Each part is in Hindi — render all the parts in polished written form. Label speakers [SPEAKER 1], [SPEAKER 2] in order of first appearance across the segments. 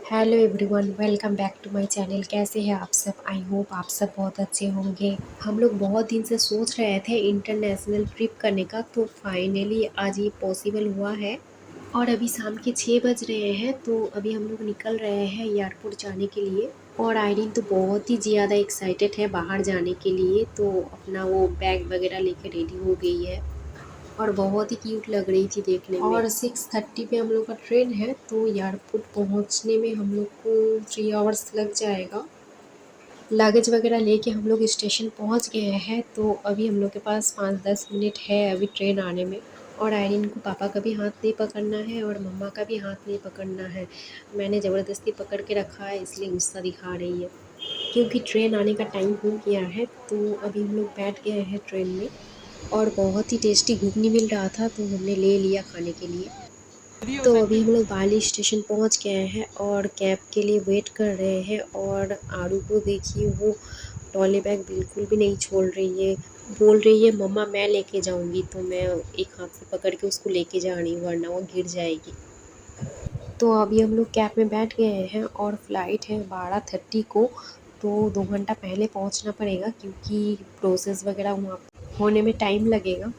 [SPEAKER 1] Hello everyone, welcome back to my channel. कैसे हैं आप सब? आई होप आप सब बहुत अच्छे होंगे। हम लोग बहुत दिन से सोच रहे थे इंटरनेशनल ट्रिप करने का, तो फाइनली आज ये पॉसिबल हुआ है। और अभी शाम के 6 बज रहे हैं, तो अभी हम लोग निकल रहे हैं एयरपोर्ट जाने के लिए। और आयरीन तो बहुत ही ज़्यादा एक्साइटेड है बाहर जाने के लिए, तो अपना वो बैग वगैरह लेके रेडी हो गई है और बहुत ही क्यूट लग रही थी देखने में। और 6:30 पे हम लोग का ट्रेन है, तो एयरपोर्ट पहुंचने में हम लोग को 3 आवर्स लग जाएगा। लगेज वगैरह लेके हम लोग स्टेशन पहुंच गए हैं, तो अभी हम लोग के पास 5-10 मिनट है अभी ट्रेन आने में। और आयरिन को पापा का भी हाथ नहीं पकड़ना है और मम्मा का भी हाथ नहीं पकड़ना है। मैंने ज़बरदस्ती पकड़ के रखा है, इसलिए गुस्सा दिखा रही है। क्योंकि ट्रेन आने का टाइम हो गया है, तो अभी हम लोग बैठ गए हैं ट्रेन में। और बहुत ही टेस्टी घुगनी मिल रहा था, तो हमने ले लिया खाने के लिए। तो अभी हम लोग बाली स्टेशन पहुंच गए हैं और कैब के लिए वेट कर रहे हैं। और आरू को देखिए, वो ट्रॉली बैग बिल्कुल भी नहीं छोड़ रही है। बोल रही है मम्मा मैं लेके जाऊंगी, तो मैं एक हाथ से पकड़ के उसको लेके जा रही हूँ, वरना वो गिर जाएगी। तो अभी हम लोग कैब में बैठ गए हैं और फ्लाइट है 12:30 को। तो 2 घंटा पहले पहुंचना पड़ेगा, क्योंकि प्रोसेस वगैरह वहाँ होने में टाइम लगेगा।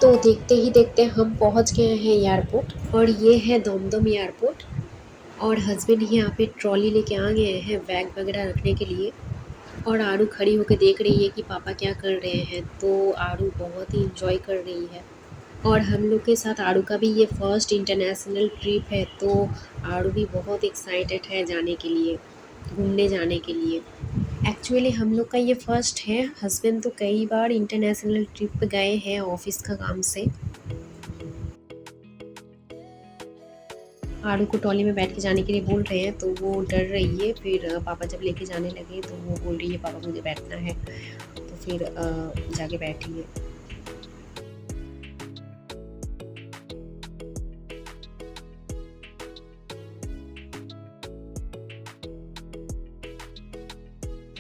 [SPEAKER 1] तो देखते ही देखते हम पहुंच गए हैं एयरपोर्ट। और ये है दमदम एयरपोर्ट। और हस्बैंड यहाँ पे ट्रॉली लेके आ गए हैं बैग वगैरह रखने के लिए। और आरू खड़ी होकर देख रही है कि पापा क्या कर रहे हैं, तो आरू बहुत ही इंजॉय कर रही है। और हम लोग के साथ आरू का भी ये फर्स्ट इंटरनेशनल ट्रिप है, तो आरू भी बहुत एक्साइटेड है जाने के लिए, घूमने जाने के लिए। एक्चुअली हम लोग का ये फर्स्ट है। हस्बैंड तो कई बार इंटरनेशनल ट्रिप पे गए हैं ऑफिस का काम से। आरू को ट्रॉली में बैठ के जाने के लिए बोल रहे हैं, तो वो डर रही है। फिर पापा जब लेके जाने लगे, तो वो बोल रही है पापा मुझे बैठना है, तो फिर जाके बैठी है।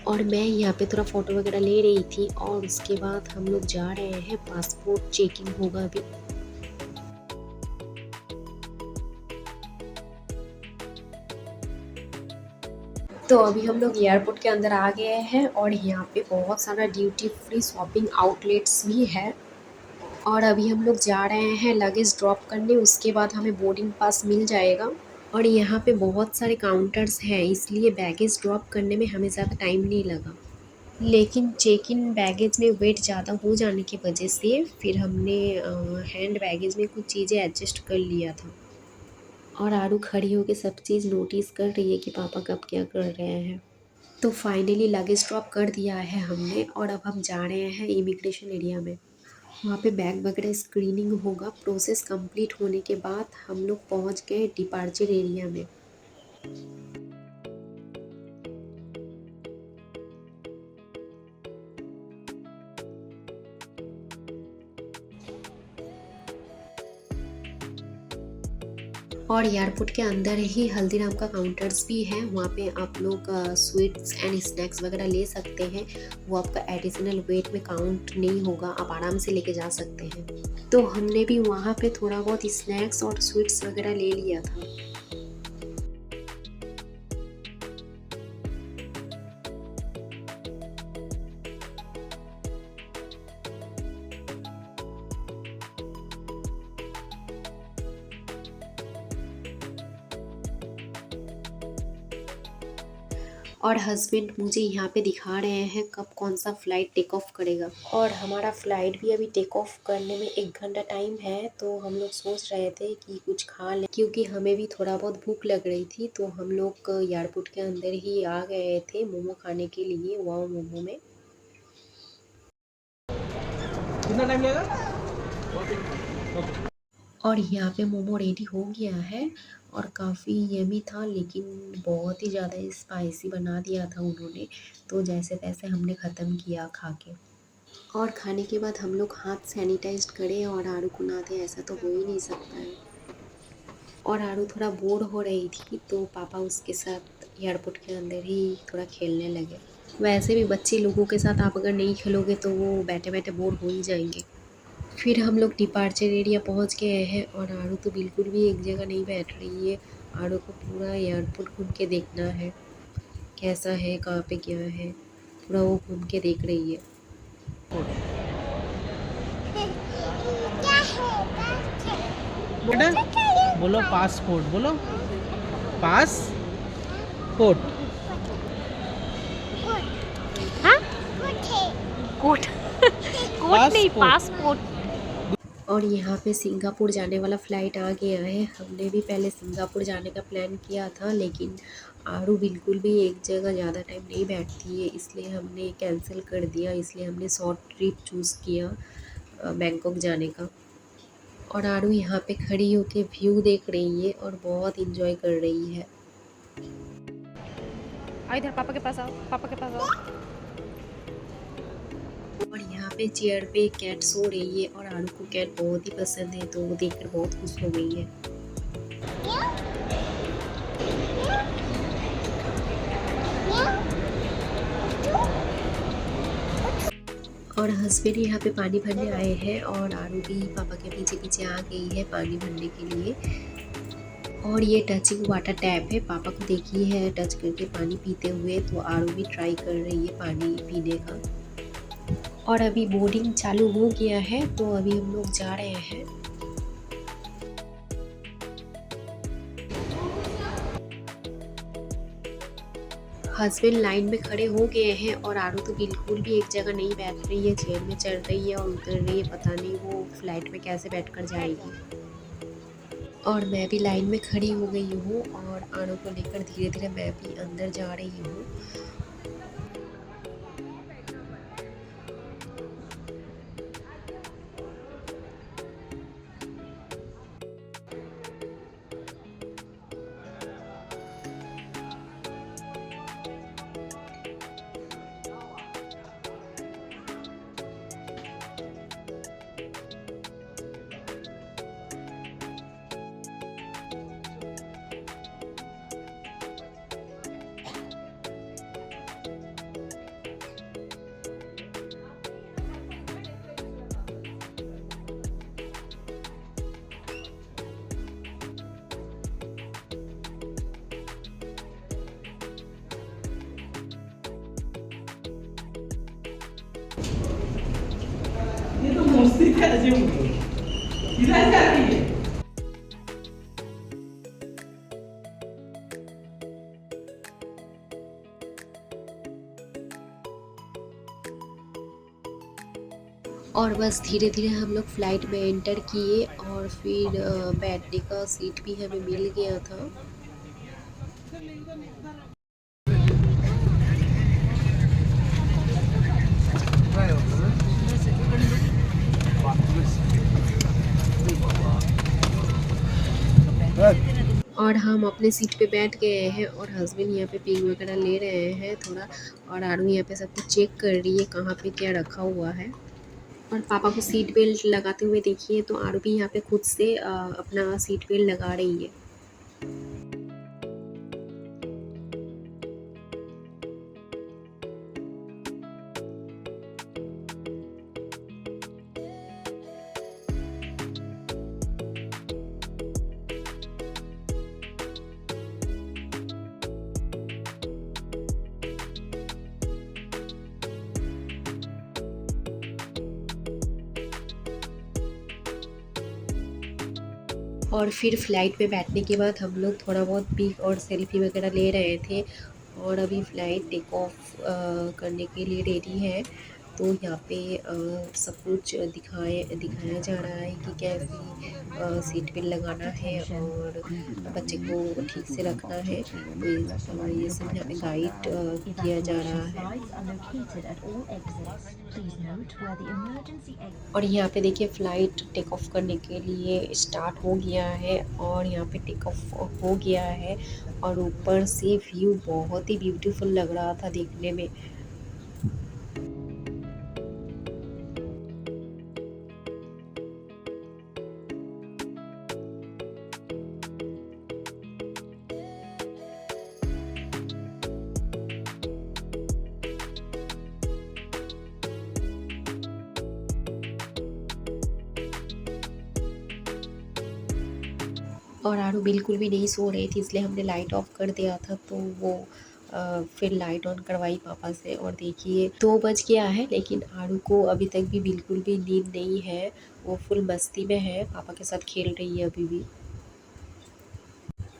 [SPEAKER 1] और मैं यहाँ पे थोड़ा फ़ोटो वगैरह ले रही थी, और उसके बाद हम लोग जा रहे हैं, पासपोर्ट चेकिंग होगा अभी। तो अभी हम लोग एयरपोर्ट के अंदर आ गए हैं, और यहाँ पे बहुत सारा ड्यूटी फ्री शॉपिंग आउटलेट्स भी है। और अभी हम लोग जा रहे हैं लगेज ड्रॉप करने, उसके बाद हमें बोर्डिंग पास मिल जाएगा। और यहाँ पे बहुत सारे काउंटर्स हैं, इसलिए बैगेज ड्रॉप करने में हमें ज़्यादा टाइम नहीं लगा। लेकिन चेक इन बैगेज में वेट ज़्यादा हो जाने की वजह से फिर हमने हैंड बैगेज में कुछ चीज़ें एडजस्ट कर लिया था। और आरू खड़ी होकर सब चीज़ नोटिस कर रही है कि पापा कब क्या कर रहे हैं। तो फाइनली लगेज ड्रॉप कर दिया है हमने, और अब हम जा रहे हैं इमिग्रेशन एरिया में। वहाँ पे बैग वगैरह स्क्रीनिंग होगा। प्रोसेस कंप्लीट होने के बाद हम लोग पहुँच गए डिपार्चर एरिया में। और एयरपोर्ट के अंदर ही हल्दीराम का काउंटर्स भी है, वहाँ पे आप लोग स्वीट्स एंड स्नैक्स वगैरह ले सकते हैं। वो आपका एडिशनल वेट में काउंट नहीं होगा, आप आराम से लेके जा सकते हैं। तो हमने भी वहाँ पे थोड़ा बहुत स्नैक्स और स्वीट्स वगैरह ले लिया था। और हस्बैंड मुझे यहाँ पे दिखा रहे हैं कब कौन सा फ़्लाइट टेक ऑफ करेगा। और हमारा फ़्लाइट भी अभी टेक ऑफ करने में 1 घंटा टाइम है, तो हम लोग सोच रहे थे कि कुछ खा लें, क्योंकि हमें भी थोड़ा बहुत भूख लग रही थी। तो हम लोग एयरपोर्ट के अंदर ही आ गए थे मोमो खाने के लिए, वाओ मोमो में। कितना टाइम लगेगा? और यहाँ पे मोमो रेडी हो गया है, और काफ़ी यमी था, लेकिन बहुत ही ज़्यादा स्पाइसी बना दिया था उन्होंने। तो जैसे तैसे हमने ख़त्म किया खा के। और खाने के बाद हम लोग हाथ सैनिटाइज करें और आड़ू को ना दें, ऐसा तो हो ही नहीं सकता है। और आरू थोड़ा बोर हो रही थी तो पापा उसके साथ एयरपोर्ट के अंदर ही थोड़ा खेलने लगे। वैसे भी बच्चे लोगों के साथ आप अगर नहीं खेलोगे तो वो बैठे बैठे बोर हो ही जाएंगे। फिर हम लोग डिपार्चर एरिया पहुंच गए हैं और आरू तो बिल्कुल भी एक जगह नहीं बैठ रही है। आरू को पूरा एयरपोर्ट घूम के देखना है, कैसा है, कहाँ पे क्या है, पूरा वो घूम के देख रही है।
[SPEAKER 2] बेटा बोलो पासपोर्ट, बोलो पासपोर्ट।
[SPEAKER 3] हाँ कोट कोट नहीं पासपोर्ट।
[SPEAKER 1] और यहाँ पे सिंगापुर जाने वाला फ़्लाइट आ गया है। हमने भी पहले सिंगापुर जाने का प्लान किया था, लेकिन आरू बिल्कुल भी एक जगह ज़्यादा टाइम नहीं बैठती है, इसलिए हमने कैंसिल कर दिया। इसलिए हमने शॉर्ट ट्रिप चूज़ किया बैंकॉक जाने का। और आरू यहाँ पे खड़ी होके व्यू देख रही है और बहुत इंजॉय कर रही है।
[SPEAKER 3] इधर पापा के पास आओ, पापा के पास आओ।
[SPEAKER 1] और यहाँ पे चेयर पे कैट सो रही है और आरू को कैट बहुत ही पसंद है, तो वो देखकर बहुत खुश हो गई है। और हस्बैंड यहाँ पे पानी भरने आए हैं और आरू भी पापा के पीछे पीछे आ गई है पानी भरने के लिए। और ये टचिंग वाटर टैप है, पापा को देखी है टच करके पानी पीते हुए, तो आरू भी ट्राई कर रही है पानी पीने का। और अभी बोर्डिंग चालू हो गया है तो अभी हम लोग जा रहे हैं। हस्बैंड लाइन में खड़े हो गए हैं और आरू तो बिल्कुल भी एक जगह नहीं बैठ रही है, चेयर में चढ़ रही है और उतर रही है, पता नहीं वो फ्लाइट में कैसे बैठकर जाएगी। और मैं भी लाइन में खड़ी हो गई हूँ और आरू को लेकर धीरे धीरे मैं भी अंदर जा रही हूँ।
[SPEAKER 2] ये तो मस्ती का अजीब इधर जाती है।
[SPEAKER 1] और बस धीरे धीरे हम लोग फ़्लाइट में एंटर किए और फिर बैठने का सीट भी हमें मिल गया था। और हम अपने सीट पे बैठ गए हैं और हस्बैंड यहाँ पे पिक वगैरह ले रहे हैं थोड़ा, और आरू यहाँ पे सब कुछ चेक कर रही है कहाँ पे क्या रखा हुआ है। और पापा को सीट बेल्ट लगाते हुए देखिए तो आरू भी यहाँ पे खुद से अपना सीट बेल्ट लगा रही है। और फिर फ़्लाइट पे बैठने के बाद हम लोग थोड़ा बहुत पिक और सेल्फी वगैरह ले रहे थे। और अभी फ़्लाइट टेक ऑफ करने के लिए रेडी है, तो यहाँ पे सब कुछ दिखाया जा रहा है कि कैसे सीट बेल्ट लगाना है और बच्चे को ठीक से रखना है। तो ये सब यहाँ पे गाइड किया जा रहा है। और यहाँ पे देखिए फ़्लाइट टेक ऑफ करने के लिए स्टार्ट हो गया है और यहाँ पे टेक ऑफ हो गया है। और ऊपर से व्यू बहुत ही ब्यूटीफुल लग रहा था देखने में। और आरू बिल्कुल भी नहीं सो रही थी, इसलिए हमने लाइट ऑफ कर दिया था। तो वो फिर लाइट ऑन करवाई पापा से, और देखिए 2 बज गया है, लेकिन आरू को अभी तक भी बिल्कुल भी नींद नहीं है। वो फुल मस्ती में है, पापा के साथ खेल रही है अभी भी।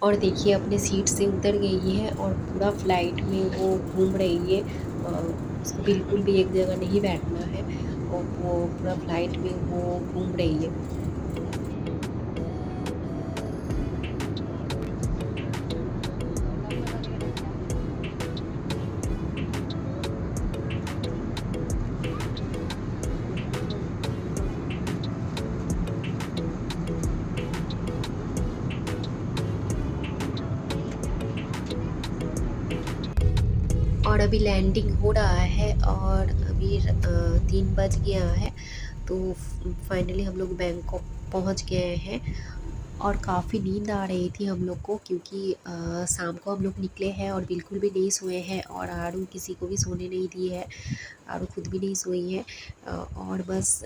[SPEAKER 1] और देखिए अपने सीट से उतर गई है और पूरा फ्लाइट में वो घूम रही है। उसको बिल्कुल भी एक जगह नहीं बैठना है, और वो पूरा फ्लाइट में वो घूम रही है। और अभी लैंडिंग हो रहा है, और अभी 3 बज गया है। तो फाइनली हम लोग बैंकॉक पहुंच गए हैं। और काफ़ी नींद आ रही थी हम लोग को, क्योंकि शाम को हम लोग निकले हैं और बिल्कुल भी नहीं सोए हैं, और आरू किसी को भी सोने नहीं दी है। आरू खुद भी नहीं सोई है। और बस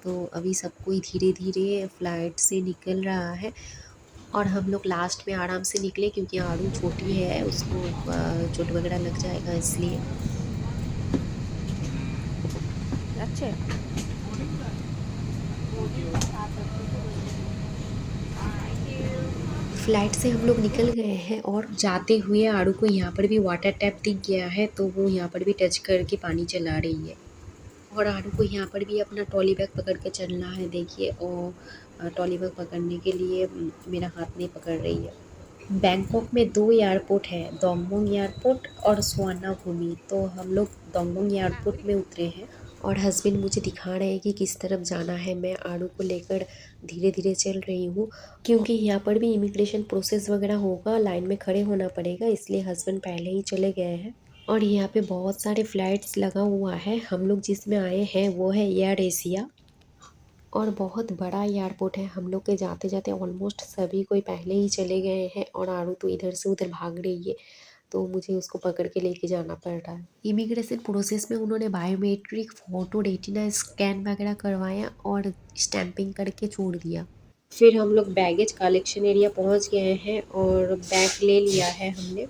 [SPEAKER 1] तो अभी सब कोई धीरे धीरे फ्लाइट से निकल रहा है। और हम लोग लास्ट में आराम से निकले, क्योंकि आरू छोटी है, उसको चोट वगैरह लग जाएगा इसलिए।
[SPEAKER 3] अच्छे।
[SPEAKER 1] फ्लाइट से हम लोग निकल गए हैं, और जाते हुए आरू को यहाँ पर भी वाटर टैप दिख गया है, तो वो यहाँ पर भी टच करके पानी चला रही है। और आरू को यहाँ पर भी अपना ट्रॉली बैग पकड़ के चलना है। देखिए, और ट्रॉली बैग पकड़ने के लिए मेरा हाथ नहीं पकड़ रही है। बैंकॉक में 2 एयरपोर्ट है, दोंगमोंग एयरपोर्ट और सुवर्नाभूमि। तो हम लोग दोंगमोंग एयरपोर्ट में उतरे हैं, और हस्बैंड मुझे दिखा रहे हैं कि किस तरफ जाना है। मैं आरू को लेकर धीरे धीरे चल रही हूँ, क्योंकि यहाँ पर भी इमिग्रेशन प्रोसेस वगैरह होगा, लाइन में खड़े होना पड़ेगा, इसलिए हस्बैंड पहले ही चले गए हैं। और यहाँ पे बहुत सारे फ्लाइट्स लगा हुआ है। हम लोग जिसमें आए हैं वो है एयर एशिया, और बहुत बड़ा एयरपोर्ट है। हम लोग के जाते जाते ऑलमोस्ट सभी कोई पहले ही चले गए हैं, और आरू तो इधर से उधर भाग रही है, तो मुझे उसको पकड़ के लेके जाना पड़ रहा है। इमिग्रेशन प्रोसेस में उन्होंने बायोमेट्रिक, फ़ोटो, रेटिना स्कैन वगैरह करवाया और स्टैंपिंग करके छोड़ दिया। फिर हम लोग बैगेज कलेक्शन एरिया पहुंच गए हैं, और बैग ले लिया है हमने।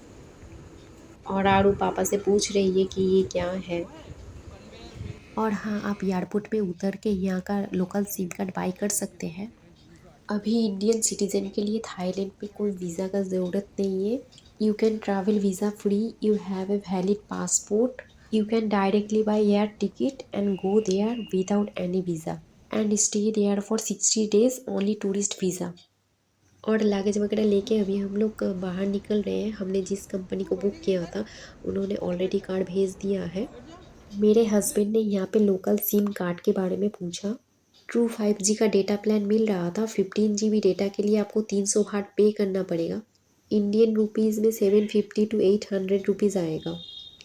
[SPEAKER 1] और आरू पापा से पूछ रही है कि ये क्या है। और हाँ, आप एयरपोर्ट पे उतर के यहाँ का लोकल सिम कार्ड बाई कर सकते हैं। अभी इंडियन सिटीजन के लिए थाईलैंड में कोई वीज़ा का ज़रूरत नहीं है। You can travel visa free, you have a valid passport, you can directly buy air ticket and go there without any visa, and stay there for 60 days, only tourist visa. और लगेज वगैरह लेके अभी हम लोग बाहर निकल रहे हैं। हमने जिस कंपनी को बुक किया था, उन्होंने ऑलरेडी कार्ड भेज दिया है। मेरे हस्बैंड ने यहाँ पे लोकल सिम कार्ड के बारे में पूछा। ट्रू 5G का डेटा प्लान मिल रहा था। 15 GB डेटा के लिए आपको 300 बार पे करना पड़ेगा। इंडियन रुपीज़ में 750 to 800 रुपीज़ आएगा।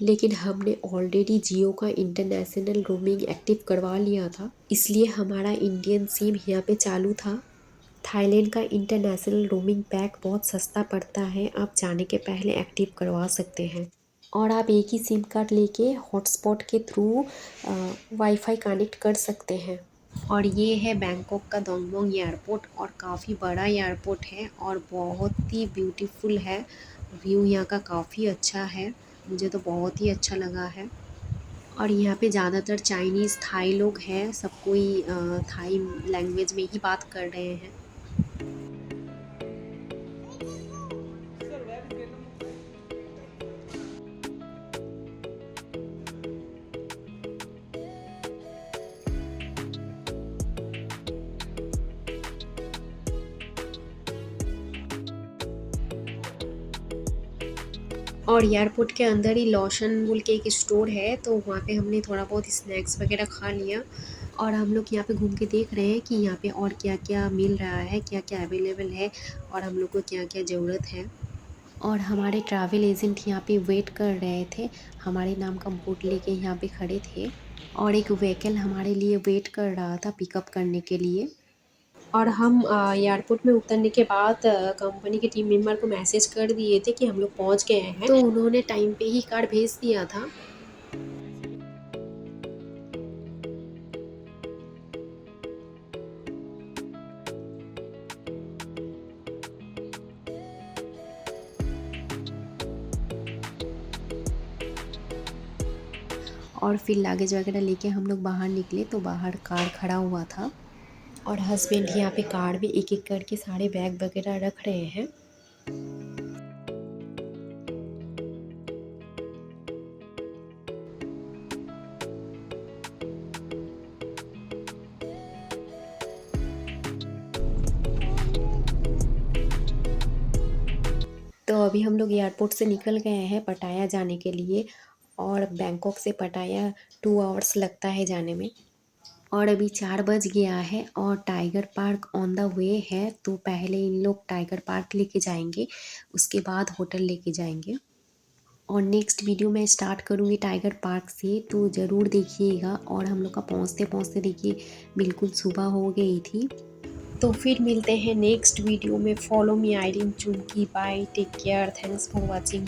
[SPEAKER 1] लेकिन हमने ऑलरेडी जियो का इंटरनेशनल रोमिंग एक्टिव करवा लिया था, इसलिए हमारा इंडियन सिम यहाँ पे चालू था। थाईलैंड का इंटरनेशनल रोमिंग पैक बहुत सस्ता पड़ता है, आप जाने के पहले एक्टिव करवा सकते हैं। और आप एक ही सिम कार्ड लेके हॉटस्पॉट के थ्रू वाईफाई कनेक्ट कर सकते हैं। और ये है बैंकॉक का दोंगमोंग एयरपोर्ट, और काफ़ी बड़ा एयरपोर्ट है, और बहुत ही ब्यूटीफुल है। व्यू यहाँ का काफ़ी अच्छा है, मुझे तो बहुत ही अच्छा लगा है। और यहाँ पे ज़्यादातर चाइनीज़, थाई लोग हैं, सब कोई थाई लैंग्वेज में ही बात कर रहे हैं। और एयरपोर्ट के अंदर ही लॉशन बोल के एक स्टोर है, तो वहाँ पे हमने थोड़ा बहुत स्नैक्स वगैरह खा लिया। और हम लोग यहाँ पे घूम के देख रहे हैं कि यहाँ पे और क्या क्या मिल रहा है, क्या क्या अवेलेबल है, और हम लोग को क्या क्या ज़रूरत है। और हमारे ट्रैवल एजेंट यहाँ पे वेट कर रहे थे, हमारे नाम का बोर्ड लेके यहाँ पे खड़े थे। और एक व्हीकल हमारे लिए वेट कर रहा था पिकअप करने के लिए। और हम एयरपोर्ट में उतरने के बाद कंपनी के टीम मेंबर को मैसेज कर दिए थे कि हम लोग पहुंच गए हैं, तो उन्होंने टाइम पे ही कार्ड भेज दिया था। और फिर लगेज वगैरह लेके हम लोग बाहर निकले तो बाहर कार खड़ा हुआ था और हस्बैंड यहाँ पे कार में एक एक करके सारे बैग वगैरह रख रहे हैं। तो अभी हम लोग एयरपोर्ट से निकल गए हैं पटाया जाने के लिए और बैंकॉक से पटाया 2 आवर्स लगता है जाने में। और अभी 4 बज गया है और tiger park on the way है, तो पहले इन लोग टाइगर पार्क लेके जाएंगे, उसके बाद होटल लेके जाएंगे। और नेक्स्ट वीडियो मैं स्टार्ट करूँगी टाइगर पार्क से, तो ज़रूर देखिएगा। और हम लोग का पहुँचते पहुँचते देखिए बिल्कुल सुबह हो गई थी। तो फिर मिलते हैं नेक्स्ट वीडियो में। फॉलो मी आइडिन चुमकी। Bye, take care, thanks for watching.